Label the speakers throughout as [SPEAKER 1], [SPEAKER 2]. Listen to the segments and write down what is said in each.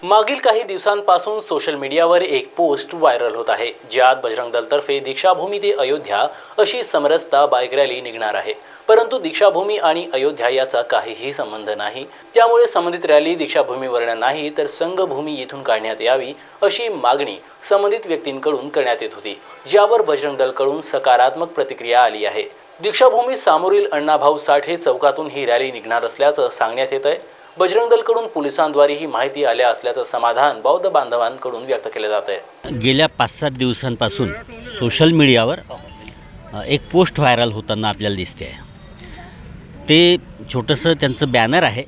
[SPEAKER 1] मागील काही दिवसांपासून सोशल मीडियावर एक पोस्ट व्हायरल होत आहे, ज्यात बजरंग दलतर्फे दीक्षाभूमी ते अयोध्या अशी समरसता बाईक रॅली निघणार आहे. परंतु दीक्षाभूमी आणि अयोध्या याचा काहीही संबंध नाही. त्यामुळे संबंधित रॅली दीक्षाभूमीवरून नाही तर संघभूमी येथून काढण्यात यावी अशी मागणी संबंधित व्यक्तींकडून करण्यात येत होती, ज्यावर बजरंग दलकडून सकारात्मक प्रतिक्रिया आली आहे. दीक्षाभूमी समोरील अण्णाभाऊ साठे चौकातून ही रॅली निघणार असल्याचं सांगण्यात येत आहे. बजरंग दलकडून पोलिसांद्वारे ही माहिती आल्या असल्याचं समाधान बौद्ध बांधवांकडून व्यक्त केलं जात आहे.
[SPEAKER 2] गेल्या 5-7 दिवसांपासून सोशल मीडियावर एक पोस्ट व्हायरल होताना आपल्याला दिसते आहे. ते छोटंसं त्यांचं बॅनर आहे.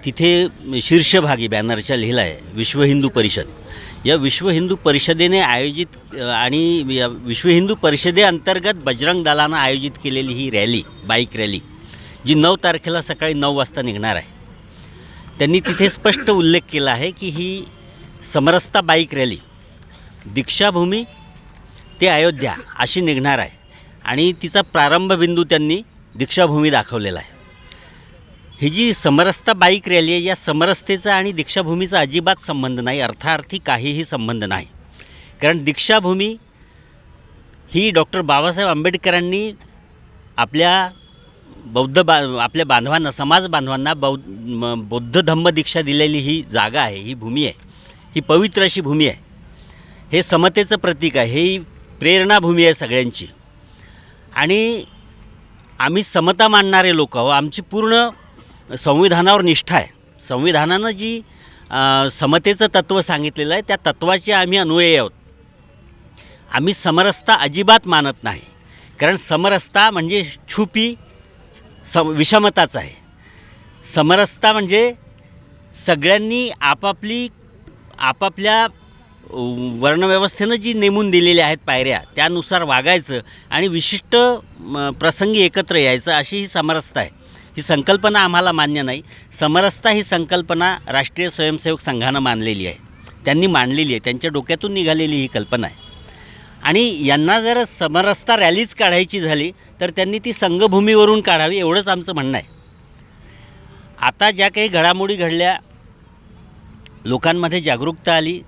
[SPEAKER 2] तिथे शीर्षभागी बॅनरच्या लिहिलं आहे विश्व हिंदू परिषद. या विश्व हिंदू परिषदेने आयोजित आणि या विश्व हिंदू परिषदेअंतर्गत बजरंग दलानं आयोजित केलेली ही रॅली, बाईक रॅली, जी 9 तारखेला सकाळी 9 वाजता निघणार आहे. त्यांनी तिथे स्पष्ट उल्लेख केला आहे की ही समरसता बाईक रॅली दीक्षाभूमी ते अयोध्या अशी निघणार आहे आणि तिचा प्रारंभबिंदू त्यांनी दीक्षाभूमी दाखवलेला आहे. ही जी समरसता बाईक रॅली आहे, या समरसतेचा आणि दीक्षाभूमीचा अजिबात संबंध नाही, अर्थार्थी काहीही संबंध नाही. कारण दीक्षाभूमी ही डॉक्टर बाबासाहेब आंबेडकरांनी आपल्या आपल्या बांधवांना, समाज बांधवांना बौद्ध धम्म दीक्षा दिलेली ही जागा आहे, ही भूमी आहे, ही पवित्र अशी भूमी आहे. हे समतेचं प्रतीक आहे, ही प्रेरणाभूमी आहे सगळ्यांची. आणि आम्ही समता मानणारे लोक आहोत. आमची पूर्ण संविधानावर निष्ठा आहे. संविधानानं जी समतेचं तत्त्व सांगितलेलं आहे त्या तत्त्वाचे आम्ही अन्वयी आहोत. आम्ही समरसता अजिबात मानत नाही. कारण समरसता म्हणजे छुपी विषमताच आहे. समरसता म्हणजे सगळ्यांनी आपापल्या वर्णव्यवस्थेनं जी नेमून दिलेल्या आहेत पायऱ्या त्यानुसार वागायचं आणि विशिष्ट प्रसंगी एकत्र यायचं, अशी ही समरसता आहे. ही संकल्पना आम्हाला मान्य नाही. समरसता ही संकल्पना राष्ट्रीय स्वयंसेवक संघानं मानलेली आहे, त्यांनी मांडलेली आहे, त्यांच्या डोक्यातून निघालेली ही कल्पना आहे. आणि यांना जर समरसता रॅलीच काढायची झाली तर त्यांनी ती संघभूमीवरून काढावी, एवढंच आमचं म्हणणं आहे. आता ज्या काही घडामोडी घडल्या, लोकांमध्ये जागरूकता आली,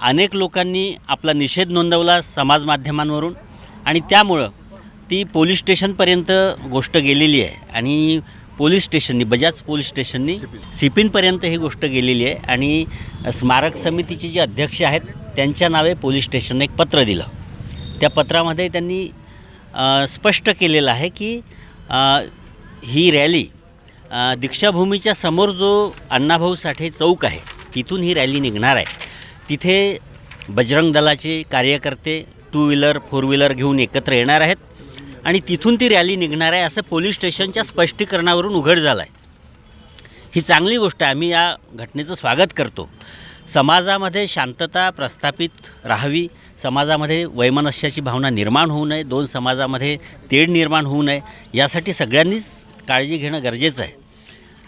[SPEAKER 2] अनेक लोकांनी आपला निषेध नोंदवला समाज माध्यमांवरून आणि त्यामुळं ती पोलीस स्टेशनपर्यंत गोष्ट गेलेली आहे. आणि पोलीस स्टेशननी, बजाज पोलीस स्टेशननी सिपीनपर्यंत ही गोष्ट गेलेली आहे. आणि स्मारक समितीचे जे अध्यक्ष आहेत त्यांच्या नावे पोलीस स्टेशनने एक पत्र दिलं. त्या पत्रामध्ये त्यांनी स्पष्ट केलेलं आहे की ही रॅली दीक्षाभूमीच्या समोर जो अण्णाभाऊ साठे चौक आहे तिथून ही रॅली निघणार आहे. तिथे बजरंग दलाचे कार्यकर्ते 2 व्हीलर 4 व्हीलर घेऊन एकत्र येणार आहेत आणि तिथून ती रॅली निघणार आहे, असं पोलीस स्टेशनच्या स्पष्टीकरणावरून उघड झालं आहे. ही चांगली गोष्ट आहे. आम्ही या घटनेचं स्वागत करतो. समाजामध्ये शांतता प्रस्थापित राहावी, समाजामध्ये वैमनस्याची भावना निर्माण होऊ नये, 2 समाजामध्ये तेढ निर्माण होऊ नये, यासाठी सगळ्यांनीच काळजी घेणं गरजेचं आहे.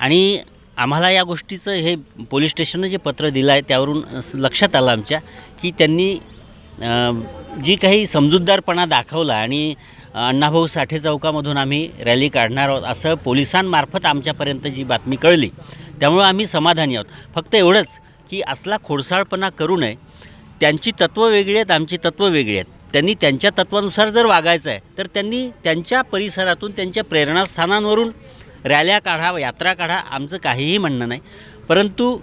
[SPEAKER 2] आणि आम्हाला या गोष्टीचं हे पोलीस स्टेशननं जे पत्र दिलं आहे त्यावरून लक्षात आलं आमच्या की त्यांनी जी काही समजूतदारपणा दाखवला आणि अण्णाभाऊ साठे चौकामधून आम्ही रॅली काढणार आहोत असं पोलिसांमार्फत आमच्यापर्यंत जी बातमी कळली, त्यामुळं आम्ही समाधानी आहोत. फक्त एवढंच की असला खोडसाळपणा करू नये. त्यांची तत्त्वं वेगळी आहेत, आमची तत्त्वं वेगळी आहेत. त्यांनी त्यांच्या तत्त्वानुसार जर वागायचं आहे तर त्यांनी त्यांच्या परिसरातून, त्यांच्या प्रेरणास्थानांवरून रॅल्या काढा, यात्रा काढा, आमचं काहीही म्हणणं नाही. परंतु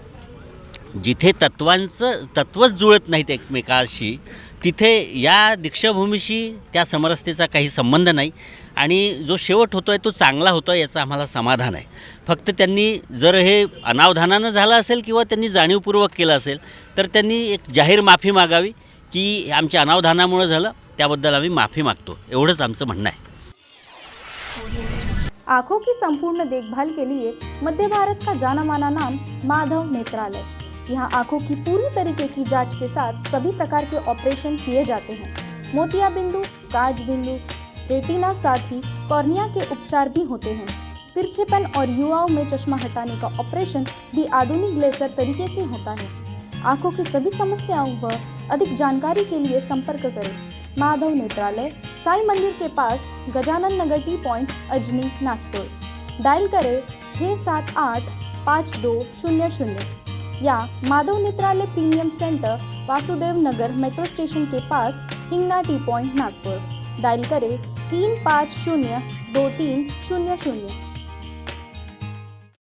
[SPEAKER 2] जिथे तत्त्वच जुळत नाहीत एकमेकाशी, तिथे या दीक्षाभूमीशी त्या समरसतेचा काही संबंध नाही. आणि जो शेवट होतो आहे तो चांगला होतो आहे याचं आम्हाला समाधान आहे. फक्त त्यांनी जर हे अनावधानानं झालं असेल किंवा त्यांनी जाणीवपूर्वक केलं असेल तर त्यांनी एक जाहीर माफी मागावी की आमच्या अनावधानामुळे झालं, त्याबद्दल आम्ही माफी मागतो, एवढंच आमचं म्हणणं आहे.
[SPEAKER 3] आँखों की संपूर्ण देखभाल के लिए मध्य भारत का जाना माना नाम माधव नेत्रालय। यहाँ आँखों की पूरी तरीके की जांच के साथ सभी प्रकार के ऑपरेशन किए जाते हैं। मोतिया बिंदु, काज बिंदु, रेटिना, साथ ही कॉर्निया के उपचार भी होते हैं। तिरछेपन और युवाओं में चश्मा हटाने का ऑपरेशन भी आधुनिक लेजर तरीके से होता है। आँखों की सभी समस्याओं व अधिक जानकारी के लिए संपर्क करें माधव नेत्रालय, साई मंदिर के पास, Gajanan Nagar T point, Ajni, Nagpur. Dial करें 678 5200 या Madhav Netralaya premium centre Vasudev Nagar metro station के पास Hingna T point Nagpur. Dial करें 35023000।